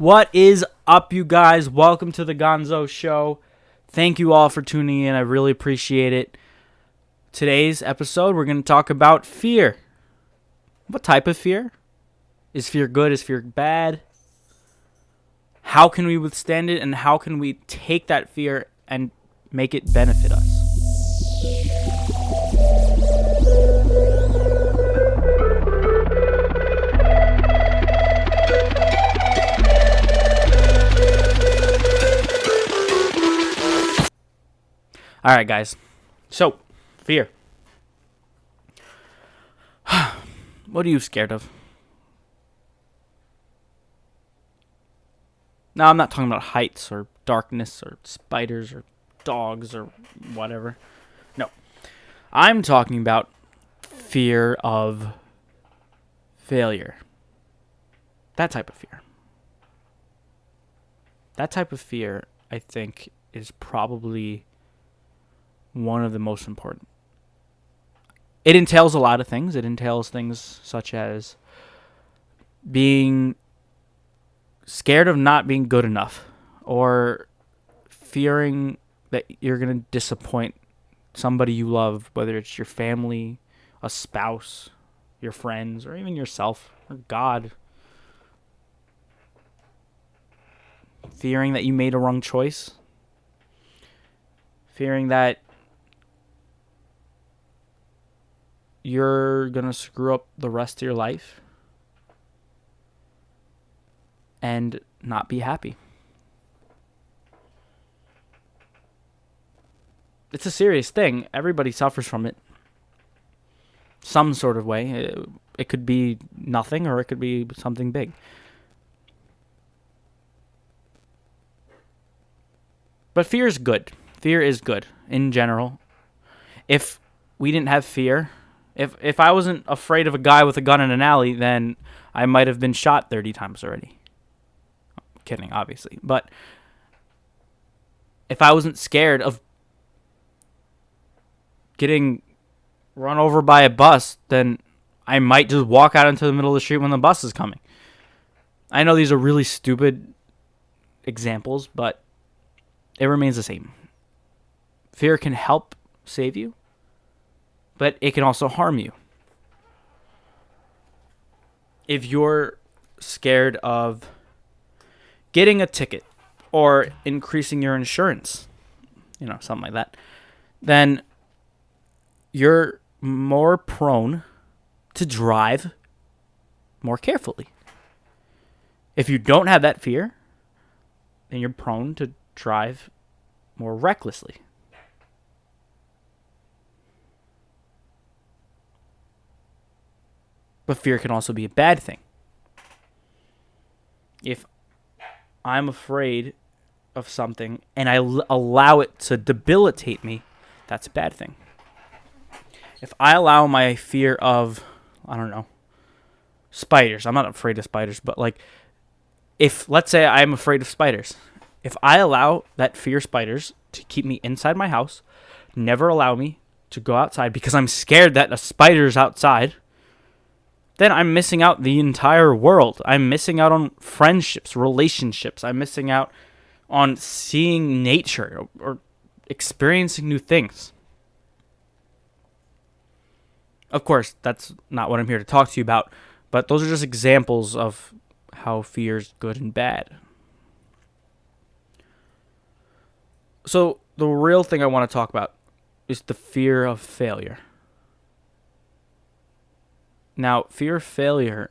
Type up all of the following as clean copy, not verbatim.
What is up, you guys? Welcome to the Gonzo Show. Thank you all for tuning in. I really appreciate it. Today's episode, we're going to talk about fear. What type of fear? Is fear good? Is fear bad? How can we withstand it? And how can we take that fear and make it benefit us? All right, guys. So, fear. What are you scared of? Now, I'm not talking about heights or darkness or spiders or dogs or whatever. No. I'm talking about fear of failure. That type of fear. That type of fear, I think, is probably one of the most important. It entails a lot of things. It entails things such as being scared of not being good enough, or fearing that you're going to disappoint somebody you love, whether it's your family, a spouse, your friends, or even yourself, or God. Fearing that you made a wrong choice. Fearing that you're going to screw up the rest of your life and not be happy. It's a serious thing. Everybody suffers from it. Some sort of way. It could be nothing, or it could be something big. But fear is good. Fear is good in general. If we didn't have fear, if I wasn't afraid of a guy with a gun in an alley, then I might have been shot 30 times already. I'm kidding, obviously. But if I wasn't scared of getting run over by a bus, then I might just walk out into the middle of the street when the bus is coming. I know these are really stupid examples, but it remains the same. Fear can help save you, but it can also harm you. If you're scared of getting a ticket or increasing your insurance, something like that, then you're more prone to drive more carefully. If you don't have that fear, then you're prone to drive more recklessly. But fear can also be a bad thing. If I'm afraid of something and I allow it to debilitate me, that's a bad thing. If I allow my fear of, spiders, I'm not afraid of spiders, but let's say I'm afraid of spiders. If I allow that fear of spiders to keep me inside my house, never allow me to go outside because I'm scared that a spider's outside, then I'm missing out the entire world. I'm missing out on friendships, relationships. I'm missing out on seeing nature or experiencing new things. Of course, that's not what I'm here to talk to you about, but those are just examples of how fear is good and bad. So the real thing I want to talk about is the fear of failure. Now, fear of failure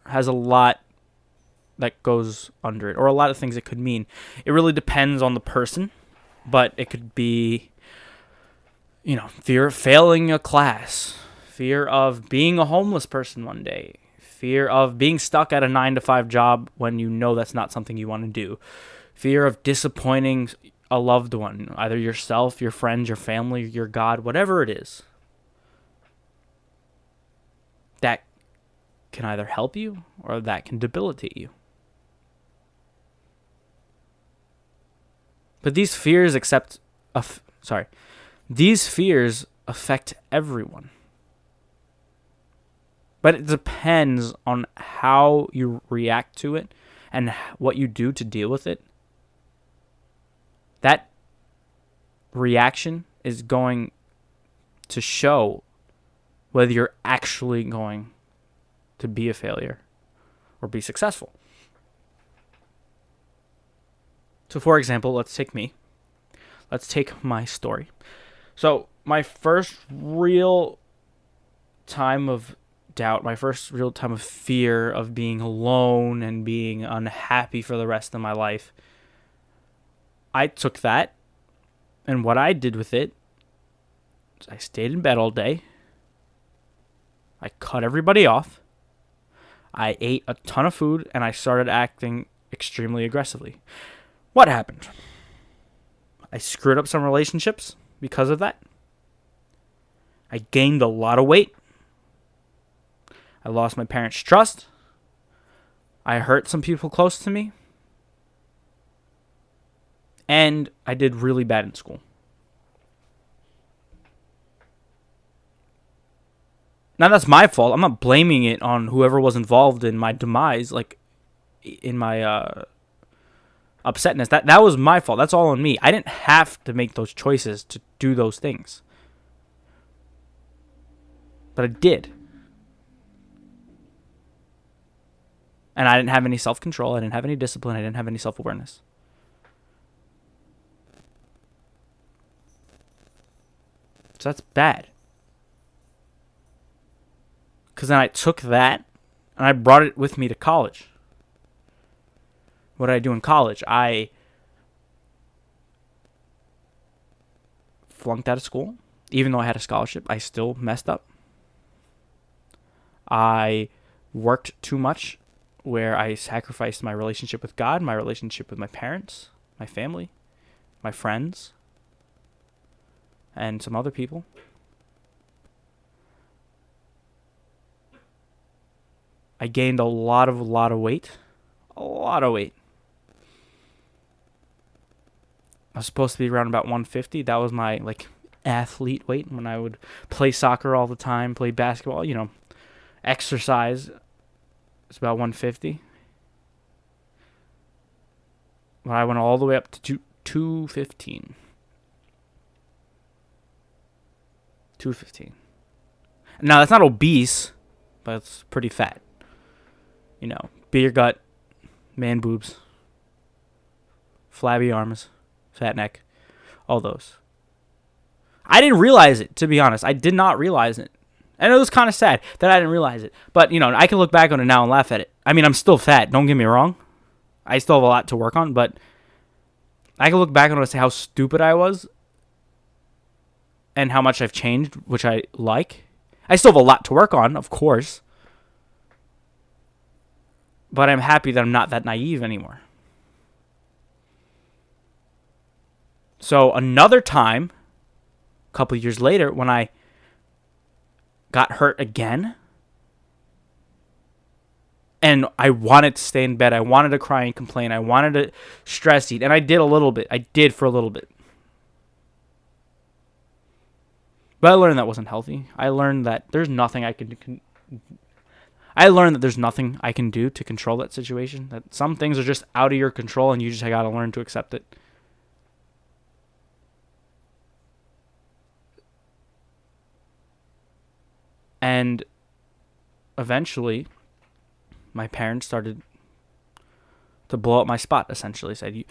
has a lot that goes under it, or a lot of things it could mean. It really depends on the person, but it could be, fear of failing a class, fear of being a homeless person one day, fear of being stuck at a 9-to-5 job when you know that's not something you want to do, fear of disappointing a loved one, either yourself, your friends, your family, your God, whatever it is. That can either help you or that can debilitate you. But these fears affect everyone. But it depends on how you react to it and what you do to deal with it, that reaction is going to show whether you're actually going to be a failure or be successful. So, for example, let's take me. Let's take my story. So, my first real time of doubt, my first real time of fear of being alone and being unhappy for the rest of my life, I took that, and what I did with it is I stayed in bed all day. I cut everybody off. I ate a ton of food, and I started acting extremely aggressively. What happened? I screwed up some relationships because of that. I gained a lot of weight. I lost my parents' trust. I hurt some people close to me. And I did really bad in school. Now, that's my fault. I'm not blaming it on whoever was involved in my demise, like in my upsetness. That was my fault. That's all on me. I didn't have to make those choices to do those things. But I did. And I didn't have any self-control. I didn't have any discipline. I didn't have any self-awareness. So that's bad. Because then I took that and I brought it with me to college. What did I do in college? I flunked out of school. Even though I had a scholarship, I still messed up. I worked too much, where I sacrificed my relationship with God, my relationship with my parents, my family, my friends, and some other people. I gained a lot of weight. A lot of weight. I was supposed to be around about 150. That was my athlete weight when I would play soccer all the time, play basketball, exercise. It's about 150. But I went all the way up to 215. 215. Now, that's not obese, but it's pretty fat. Beer gut, man boobs, flabby arms, fat neck, all those. I didn't realize it, to be honest. I did not realize it. And it was kind of sad that I didn't realize it. But, I can look back on it now and laugh at it. I mean, I'm still fat. Don't get me wrong. I still have a lot to work on. But I can look back on it and say how stupid I was. And how much I've changed, which I like. I still have a lot to work on, of course. But I'm happy that I'm not that naive anymore. So another time, a couple years later, when I got hurt again, and I wanted to stay in bed, I wanted to cry and complain, I wanted to stress eat, and I did a little bit. I did for a little bit. But I learned that wasn't healthy. I learned that there's nothing I can do. To control that situation. That some things are just out of your control, and you just gotta learn to accept it. And eventually, my parents started to blow up my spot, essentially. Said,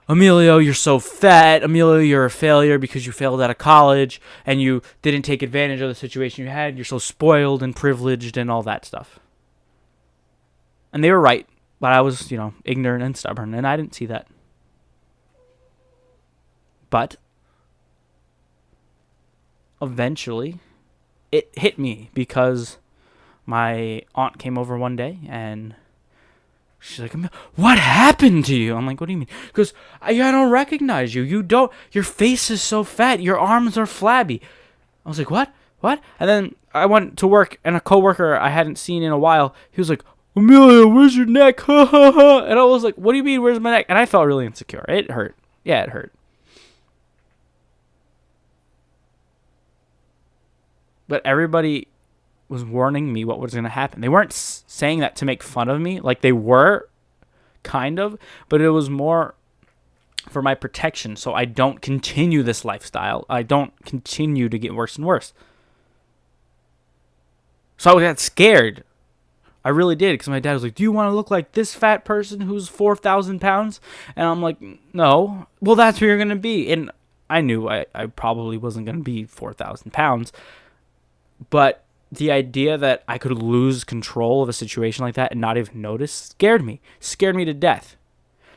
Emilio, you're so fat. Emilio, you're a failure because you failed out of college and you didn't take advantage of the situation you had. You're so spoiled and privileged and all that stuff. And they were right, but I was, ignorant and stubborn, and I didn't see that. But eventually, it hit me because my aunt came over one day and she's like, "What happened to you?" I'm like, "What do you mean?" Because I don't recognize you. Your face is so fat. Your arms are flabby. I was like, "What? What?" And then I went to work, and a coworker I hadn't seen in a while, he was like, "Emilio, where's your neck?" Ha ha ha. And I was like, "What do you mean, where's my neck?" And I felt really insecure. It hurt. Yeah, it hurt. But everybody was warning me what was going to happen. They weren't saying that to make fun of me. Like, they were, kind of, but it was more for my protection, so I don't continue this lifestyle. I don't continue to get worse and worse. So I got scared. I really did, because my dad was like, do you want to look like this fat person who's 4,000 pounds? And I'm like, no. Well, that's where you're going to be. And I knew I probably wasn't going to be 4,000 pounds. But the idea that I could lose control of a situation like that and not even notice scared me. Scared me to death.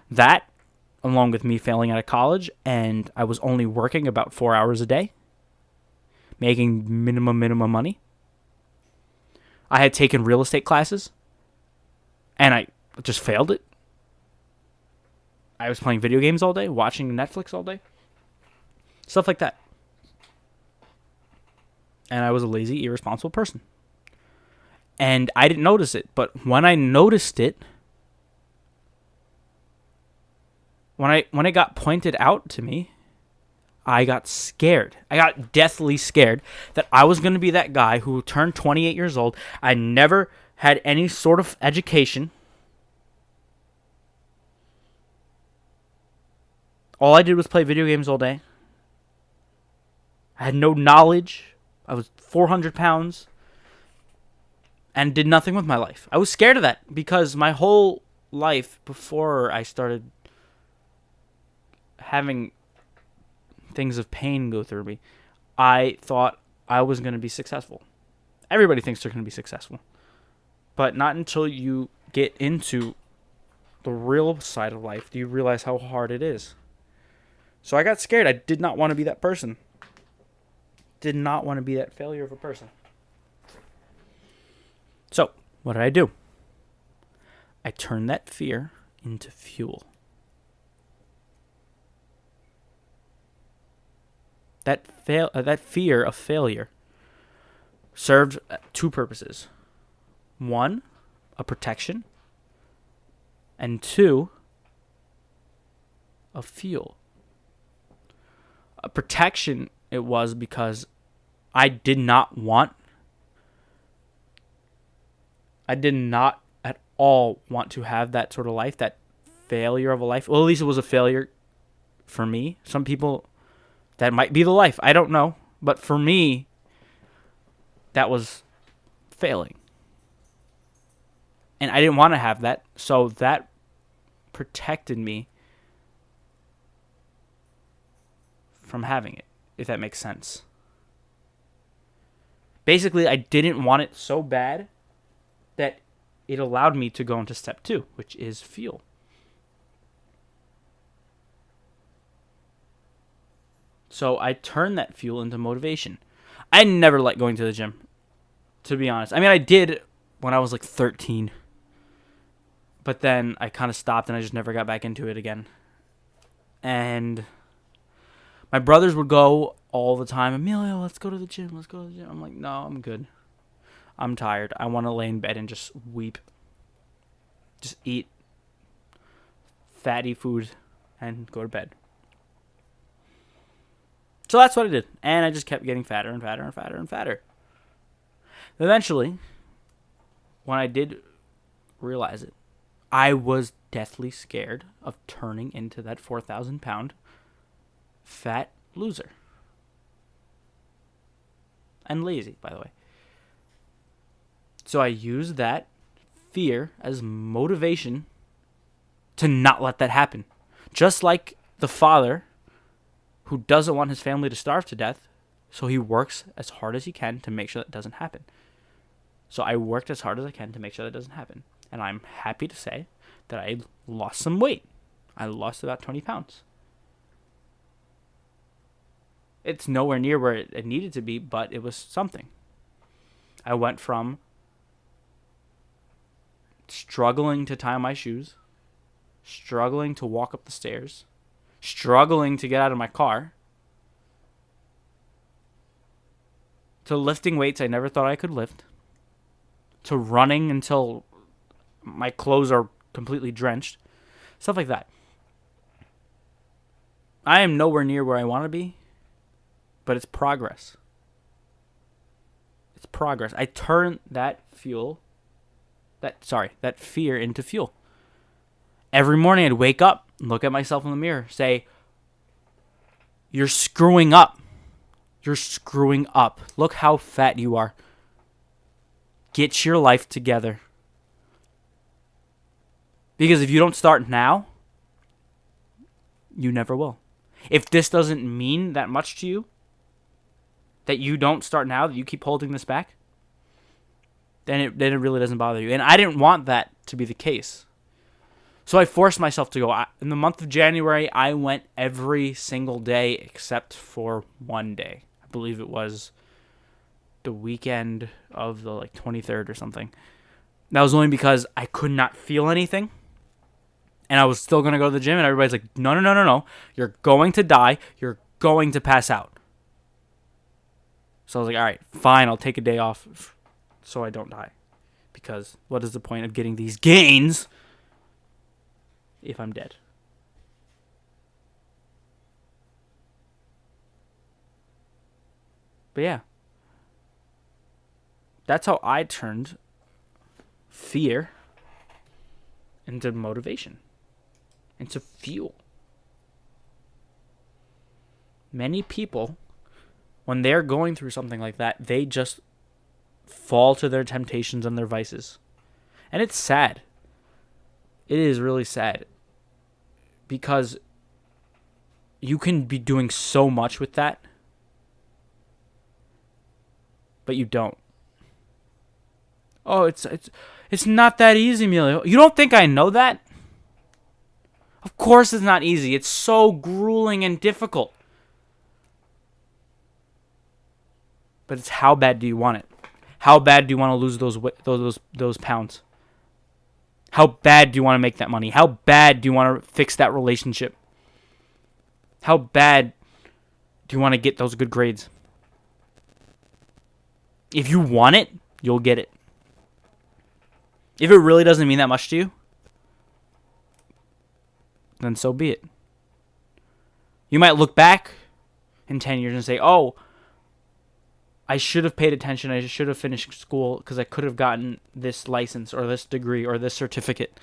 That, along with me failing out of college, and I was only working about 4 hours a day, making minimum money. I had taken real estate classes, and I just failed it. I was playing video games all day, watching Netflix all day. Stuff like that. And I was a lazy, irresponsible person. And I didn't notice it, but when I noticed it, when it got pointed out to me, I got scared. I got deathly scared that I was going to be that guy who turned 28 years old. I never had any sort of education. All I did was play video games all day. I had no knowledge. I was 400 pounds and did nothing with my life. I was scared of that because my whole life before I started having things of pain go through me, I thought I was going to be successful. Everybody thinks they're going to be successful. But not until you get into the real side of life do you realize how hard it is. So I got scared. I did not want to be that person. Did not want to be that failure of a person. So, what did I do? I turned that fear into fuel. That fear of failure served two purposes. One, a protection. And two, a fuel. A protection it was because I did not at all want to have that sort of life, that failure of a life. Well, at least it was a failure for me. Some people, that might be the life. I don't know. But for me, that was failing. And I didn't want to have that. So that protected me from having it, if that makes sense. Basically, I didn't want it so bad that it allowed me to go into step 2, which is fuel. So I turned that fuel into motivation. I never liked going to the gym, to be honest. I mean, I did when I was like 13. But then I kind of stopped and I just never got back into it again. And my brothers would go all the time. Emilio, let's go to the gym. Let's go to the gym. I'm like, no, I'm good. I'm tired. I want to lay in bed and just weep. Just eat fatty food and go to bed. So that's what I did. And I just kept getting fatter and fatter and fatter and fatter. Eventually, when I did realize it, I was deathly scared of turning into that 4,000 pound fat loser. And lazy, by the way. So I used that fear as motivation to not let that happen. Just like the father who doesn't want his family to starve to death, so he works as hard as he can to make sure that doesn't happen. So I worked as hard as I can to make sure that doesn't happen. And I'm happy to say that I lost some weight. I lost about 20 pounds. It's nowhere near where it needed to be, but it was something. I went from struggling to tie my shoes, struggling to walk up the stairs, struggling to get out of my car, to lifting weights I never thought I could lift, to running until my clothes are completely drenched, stuff like that. I am nowhere near where I want to be, but it's progress. It's progress. I turned that fear into fuel. Every morning I'd wake up, look at myself in the mirror, say, "You're screwing up. You're screwing up. Look how fat you are. Get your life together." Because if you don't start now, you never will. If this doesn't mean that much to you, that you don't start now, that you keep holding this back, then it really doesn't bother you. And I didn't want that to be the case. So I forced myself to go. In the month of January, I went every single day except for one day. I believe it was the weekend of the 23rd or something. That was only because I could not feel anything. And I was still going to go to the gym, and everybody's like, no, no, no, no, no. You're going to die. You're going to pass out. So I was like, all right, fine, I'll take a day off so I don't die. Because what is the point of getting these gains if I'm dead? But yeah. That's how I turned fear into motivation, into fuel. Many people, when they're going through something like that, they just fall to their temptations and their vices. And it's sad. It is really sad. Because you can be doing so much with that, but you don't. Oh, it's not that easy, Emilio. You don't think I know that? Of course it's not easy. It's so grueling and difficult. But it's how bad do you want it? How bad do you want to lose those pounds? How bad do you want to make that money? How bad do you want to fix that relationship? How bad do you want to get those good grades? If you want it, you'll get it. If it really doesn't mean that much to you, then so be it. You might look back in 10 years and say, oh, I should have paid attention. I should have finished school because I could have gotten this license or this degree or this certificate.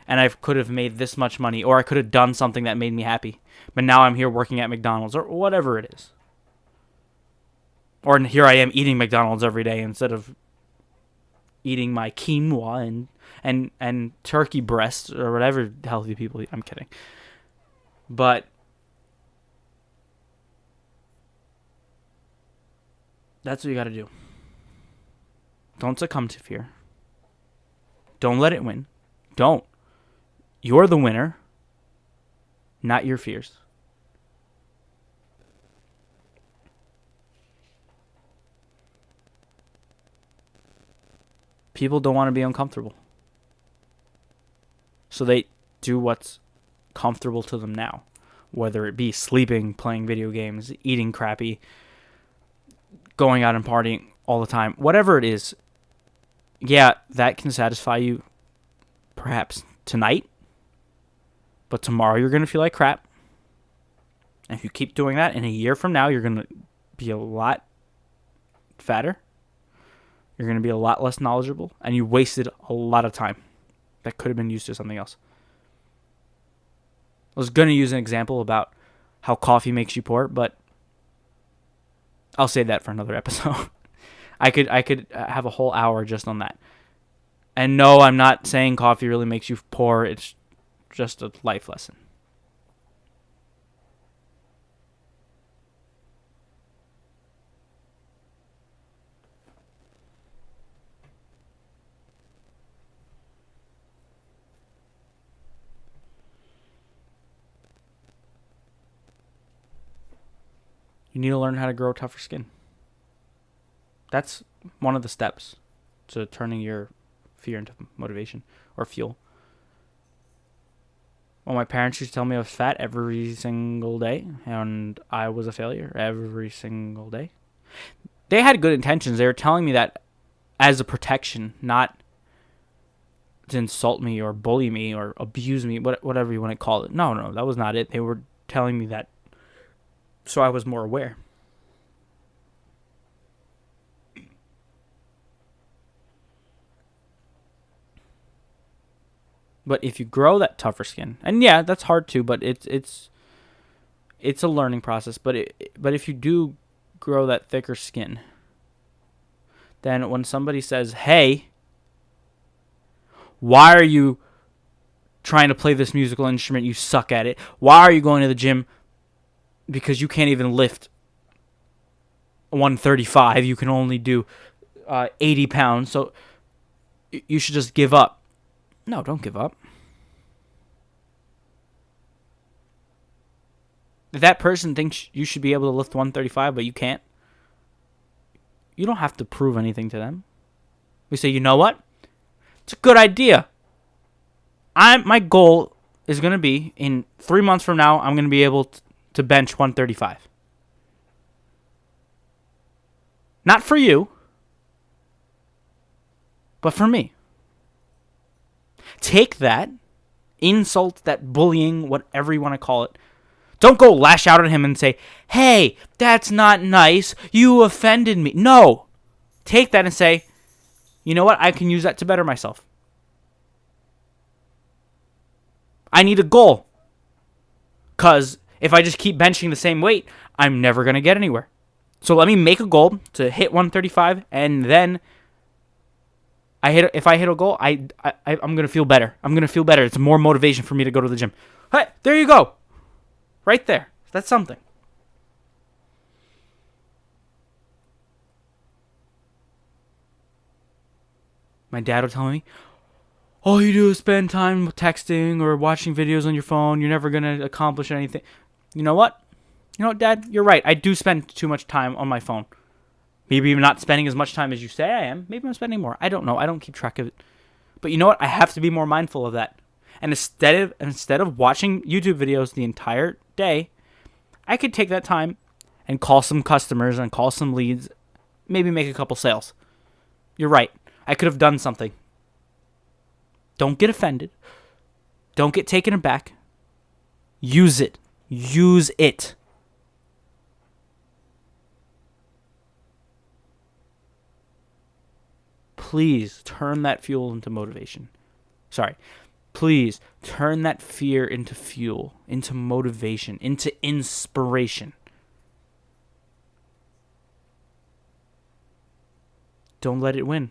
And I could have made this much money, or I could have done something that made me happy. But now I'm here working at McDonald's or whatever it is. Or here I am eating McDonald's every day instead of eating my quinoa and turkey breasts or whatever healthy people eat. I'm kidding. But that's what you got to do. Don't succumb to fear. Don't let it win. Don't. You're the winner, not your fears. People don't want to be uncomfortable. So they do what's comfortable to them now. Whether it be sleeping, playing video games, eating crappy, going out and partying all the time. Whatever it is, yeah, that can satisfy you perhaps tonight. But tomorrow you're going to feel like crap. And if you keep doing that, in a year from now, you're going to be a lot fatter. You're going to be a lot less knowledgeable. And you wasted a lot of time that could have been used to something else. I was going to use an example about how coffee makes you poor, but I'll save that for another episode. I could have a whole hour just on that. And no, I'm not saying coffee really makes you poor. It's just a life lesson. You need to learn how to grow tougher skin. That's one of the steps to turning your fear into motivation or fuel. Well, my parents used to tell me I was fat every single day, and I was a failure every single day. They had good intentions. They were telling me that as a protection, not to insult me or bully me or abuse me, whatever you want to call it. No, that was not it. They were telling me that so I was more aware. But if you grow that tougher skin, and yeah, that's hard too, but it's a learning process. But if you do grow that thicker skin, then when somebody says, "Hey, why are you trying to play this musical instrument? You suck at it. Why are you going to the gym? Because you can't even lift 135. You can only do 80 pounds. So you should just give up." No, don't give up. If that person thinks you should be able to lift 135, but you can't, you don't have to prove anything to them. We say, you know what? It's a good idea. My goal is going to be, in 3 months from now, I'm going to be able to bench 135. Not for you, but for me. Take that insult, that bullying, whatever you want to call it. Don't go lash out at him and say, "Hey, that's not nice. You offended me." No. Take that and say, "You know what? I can use that to better myself. I need a goal. Because if I just keep benching the same weight, I'm never going to get anywhere. So let me make a goal to hit 135, and then if I hit a goal, I'm going to feel better. I'm going to feel better. It's more motivation for me to go to the gym." Hey, there you go. Right there. That's something. My dad will tell me, all you do is spend time texting or watching videos on your phone. You're never going to accomplish anything. You know what? Dad? You're right. I do spend too much time on my phone. Maybe I'm not spending as much time as you say I am. Maybe I'm spending more. I don't know. I don't keep track of it. But you know what? I have to be more mindful of that. And instead of watching YouTube videos the entire day, I could take that time and call some customers and call some leads, maybe make a couple sales. You're right. I could have done something. Don't get offended. Don't get taken aback. Use it. Use it. Please turn that fuel into motivation. Please turn that fear into fuel, into motivation, into inspiration. Don't let it win.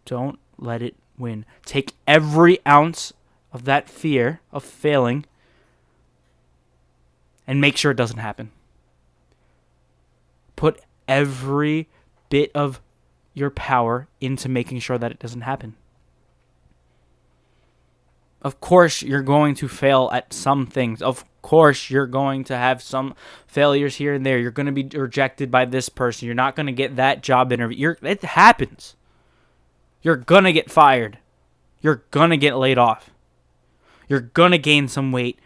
Don't let it win. Take every ounce of that fear of failing and make sure it doesn't happen. Put every bit of your power into making sure that it doesn't happen. Of course, you're going to fail at some things. Of course, you're going to have some failures here and there. You're going to be rejected by this person. You're not going to get that job interview. It happens. You're going to get fired. You're going to get laid off. You're going to gain some weight.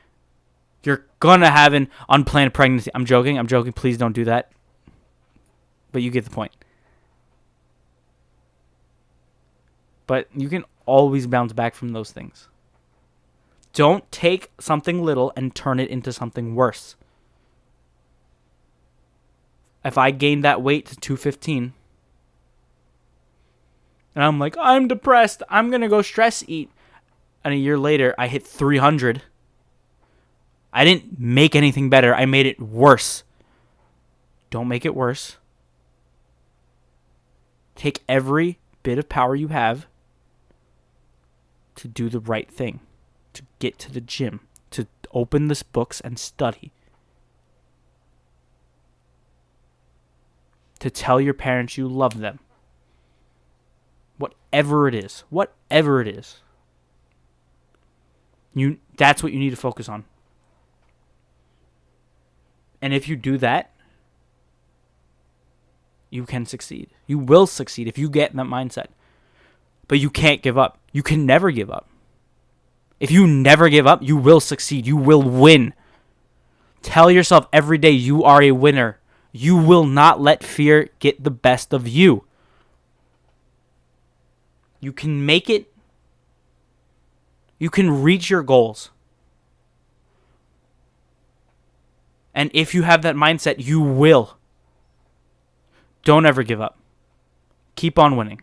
You're going to have an unplanned pregnancy. I'm joking. Please don't do that. But you get the point. But you can always bounce back from those things. Don't take something little and turn it into something worse. If I gained that weight to 215, and I'm like, I'm depressed, I'm going to go stress eat, and a year later I hit 300, I didn't make anything better. I made it worse. Don't make it worse. Take every bit of power you have to do the right thing, to get to the gym, to open the books and study, to tell your parents you love them. Whatever it is. That's what you need to focus on. And if you do that, you can succeed. You will succeed if you get in that mindset. But you can't give up. You can never give up. If you never give up, you will succeed. You will win. Tell yourself every day you are a winner. You will not let fear get the best of you. You can make it. You can reach your goals. And if you have that mindset, you will. Don't ever give up. Keep on winning.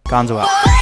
Gonzo out.